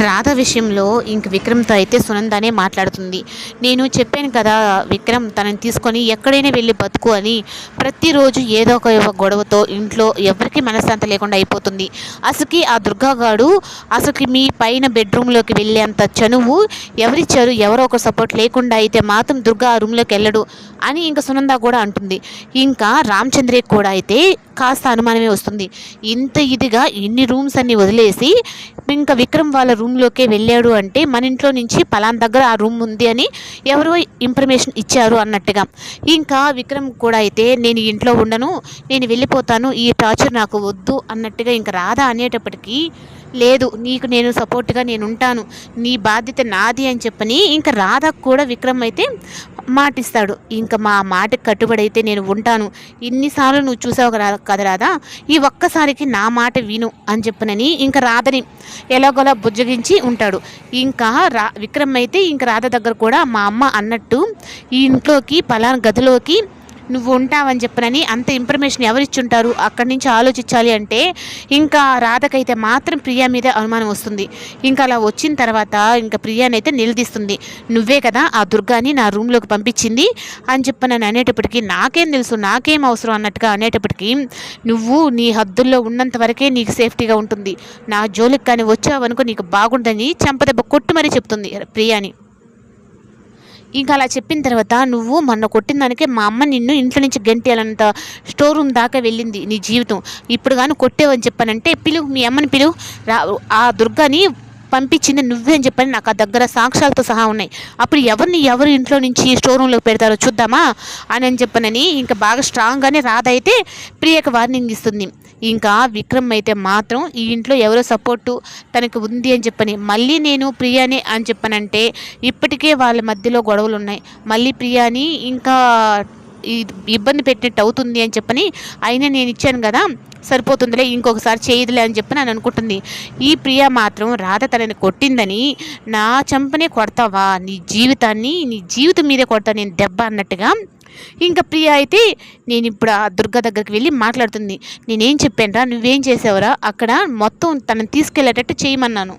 రాధ విషయంలో ఇంక విక్రమ్‌తో అయితే సునందనే మాట్లాడుతుంది. నేను చెప్పాను కదా! విక్రమ్ తనని తీసుకొని ఎక్కడైనా వెళ్ళి బతుకు అని. ప్రతిరోజు ఏదో ఒక గొడవతో ఇంట్లో ఎవరికీ మనశ్శాంతి లేకుండా అయిపోతుంది. అసలుకి ఆ దుర్గాగాడు అసలుకి మీ పైన బెడ్‌రూమ్‌లోకి వెళ్ళేంత చనువు ఎవరిచ్చారు? ఎవరో ఒకరు సపోర్ట్ లేకుండా అయితే మాత్రం దుర్గా ఆ రూమ్‌లోకి వెళ్ళడు అని ఇంక సునంద కూడా అంటుంది. ఇంకా రామచంద్రకి కూడా అయితే కాస్త అనుమానమే వస్తుంది. ఇంత ఇదిగా ఇన్ని రూమ్స్ అన్నీ వదిలేసి ఇంకా విక్రమ్ వాళ్ళ రూమ్లోకే వెళ్ళాడు అంటే మన ఇంట్లో నుంచి పలానా దగ్గర ఆ రూమ్ ఉంది అని ఎవరో ఇన్ఫర్మేషన్ ఇచ్చారు అన్నట్టుగా. ఇంకా విక్రమ్ కూడా అయితే నేను ఇంట్లో ఉండను, నేను వెళ్ళిపోతాను, ఈ టార్చర్ నాకు వద్దు అన్నట్టుగా ఇంకా రాధ అనేటప్పటికీ లేదు నీకు నేను సపోర్ట్గా నేను ఉంటాను, నీ బాధ్యత నాది అని చెప్పని ఇంకా రాధకు కూడా విక్రమ్ అయితే మాటిస్తాడు. ఇంకా మా మాటకి కట్టుబడి అయితే నేను ఉంటాను, ఇన్నిసార్లు నువ్వు చూసావు కదా రాధా, ఈ ఒక్కసారికి నా మాట విను అని చెప్పనని ఇంకా రాధని ఎలాగోలా బుజ్జగించి ఉంటాడు. ఇంకా విక్రమ్ అయితే ఇంకా రాధ దగ్గర కూడా మా అమ్మ అన్నట్టు ఈ ఇంట్లోకి పలానా గదిలోకి నువ్వు ఉంటావని చెప్పనని అంత ఇన్ఫర్మేషన్ ఎవరిచ్చుంటారు, అక్కడి నుంచి ఆలోచించాలి అంటే ఇంకా రాధకైతే మాత్రం ప్రియా మీద అనుమానం వస్తుంది. ఇంకా అలా వచ్చిన తర్వాత ఇంకా ప్రియానైతే నిలదీస్తుంది. నువ్వే కదా ఆ దుర్గాని నా రూమ్లోకి పంపించింది అని చెప్పనని అనేటప్పటికీ నాకేం తెలుసు, నాకేం అవసరం అన్నట్టుగా అనేటప్పటికీ నువ్వు నీ హద్దుల్లో ఉన్నంత వరకే నీకు సేఫ్టీగా ఉంటుంది, నా జోలికి కానీ వచ్చావనుకో నీకు బాగుండదని చెంపదెబ్బ కొట్టు మరీ చెప్తుంది ప్రియాని. ఇంకా అలా చెప్పిన తర్వాత నువ్వు మొన్న కొట్టిన దానికే మా అమ్మ నిన్ను ఇంట్లో నుంచి గెంటేయాలంత స్టోర్ రూమ్ దాకా వెళ్ళింది నీ జీవితం, ఇప్పుడు కానీ కొట్టేవని చెప్పానంటే పిలువు మీ అమ్మని పిలువు, ఆ దుర్గాని పంపించింది నువ్వే అని చెప్పని నాకు ఆ దగ్గర సాక్ష్యాలతో సహా ఉన్నాయి, అప్పుడు ఎవరు ఇంట్లో నుంచి స్టోర్ రూమ్లో పెడతారో చూద్దామా అని చెప్పనని ఇంకా బాగా స్ట్రాంగ్గానే రాధ అయితే ప్రియకు వార్నింగ్ ఇస్తుంది. ఇంకా విక్రమ్ అయితే మాత్రం ఈ ఇంట్లో ఎవరో సపోర్టు తనకు ఉంది అని చెప్పని మళ్ళీ నేను ప్రియాని అని చెప్పనంటే ఇప్పటికే వాళ్ళ మధ్యలో గొడవలు ఉన్నాయి, మళ్ళీ ప్రియాని ఇంకా ఇబ్బంది పెట్టినట్టు అవుతుంది అని చెప్పని అయినా నేను ఇచ్చాను కదా సరిపోతుందిలే ఇంకొకసారి చేయదులే అని చెప్పి నేను అనుకుంటుంది. ఈ ప్రియ మాత్రం రాధ తనని కొట్టిందని నా చంపనే కొడతావా, నీ జీవితం మీదే కొడతా నేను దెబ్బ అన్నట్టుగా ఇంకా ప్రియ అయితే నేను ఇప్పుడు ఆ దుర్గా దగ్గరికి వెళ్ళి మాట్లాడుతుంది. నేనేం చెప్పానురా, నువ్వేం చేసావురా, అక్కడ మొత్తం తనని తీసుకెళ్ళేటట్టు చేయమన్నాను.